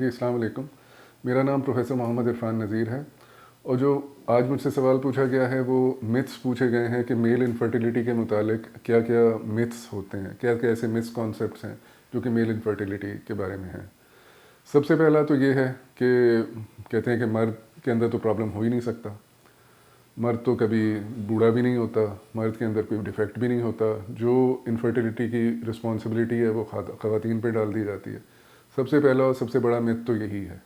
जी अस्सलाम वालेकुम। मेरा नाम प्रोफेसर मोहम्मद इरफान नज़ीर है और जो आज मुझसे सवाल पूछा गया है वो मिथ्स पूछे गए हैं कि मेल इनफर्टिलिटी के मुतालिक क्या क्या मिथ्स होते हैं, क्या क्या ऐसे मिसकॉन्सेप्ट्स हैं जो कि मेल इनफर्टिलिटी के बारे में हैं। सबसे पहला तो ये है कि कहते हैं कि मर्द के अंदर तो प्रॉब्लम हो ही नहीं सकता, मर्द तो कभी बूढ़ा भी नहीं होता, मर्द के अंदर कोई डिफेक्ट भी नहीं होता। जो इनफर्टिलिटी की रिस्पॉन्सिबिलिटी है वो ख़वातीन पे डाल दी जाती है। सबसे पहला और सबसे बड़ा मिथ तो यही है।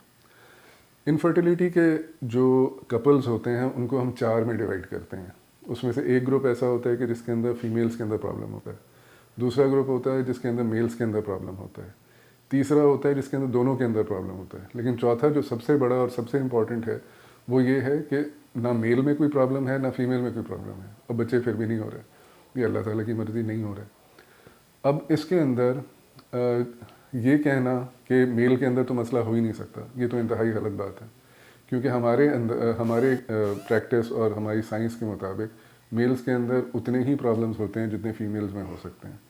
इनफर्टिलिटी के जो कपल्स होते हैं उनको हम 4 में डिवाइड करते हैं। उसमें से एक ग्रुप ऐसा होता है कि जिसके अंदर फीमेल्स के अंदर प्रॉब्लम होता है, दूसरा ग्रुप होता है जिसके अंदर मेल्स के अंदर प्रॉब्लम होता है, तीसरा होता है जिसके अंदर दोनों के अंदर प्रॉब्लम होता है, लेकिन चौथा जो सबसे बड़ा और सबसे इम्पॉर्टेंट है वो ये है कि ना मेल में कोई प्रॉब्लम है ना फीमेल में कोई प्रॉब्लम है और बच्चे फिर भी नहीं हो रहे। ये अल्लाह ताला की मर्ज़ी, नहीं हो रहे। अब इसके अंदर ये कहना कि मेल के अंदर तो मसला हो ही नहीं सकता, ये तो इंतहाई गलत बात है, क्योंकि हमारे प्रैक्टिस और हमारी साइंस के मुताबिक मेल्स के अंदर उतने ही प्रॉब्लम्स होते हैं जितने फीमेल्स में हो सकते हैं।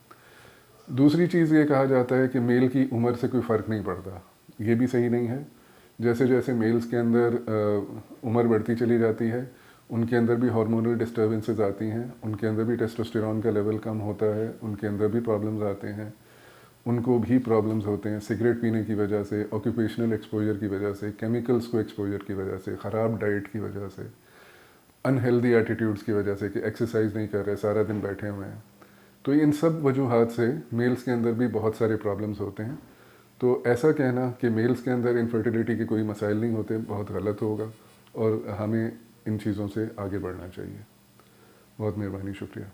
दूसरी चीज़ ये कहा जाता है कि मेल की उम्र से कोई फ़र्क नहीं पड़ता, ये भी सही नहीं है। जैसे जैसे मेल्स के अंदर उम्र बढ़ती चली जाती है उनके अंदर भी हार्मोनल डिस्टर्बेंसेस आती हैं, उनके अंदर भी टेस्टोस्टेरोन का लेवल कम होता है, उनके अंदर भी प्रॉब्लम्स आते हैं, उनको भी प्रॉब्लम्स होते हैं सिगरेट पीने की वजह से, ऑक्यूपेशनल एक्सपोजर की वजह से, केमिकल्स को एक्सपोजर की वजह से, ख़राब डाइट की वजह से, अनहेल्दी एटीट्यूड्स की वजह से कि एक्सरसाइज नहीं कर रहे, सारा दिन बैठे हुए हैं। तो इन सब वजूहात से मेल्स के अंदर भी बहुत सारे प्रॉब्लम्स होते हैं। तो ऐसा कहना कि मेल्स के अंदर इनफर्टिलिटी के कोई मसाइल नहीं होते बहुत गलत होगा और हमें इन चीज़ों से आगे बढ़ना चाहिए। बहुत मेहरबानी, शुक्रिया।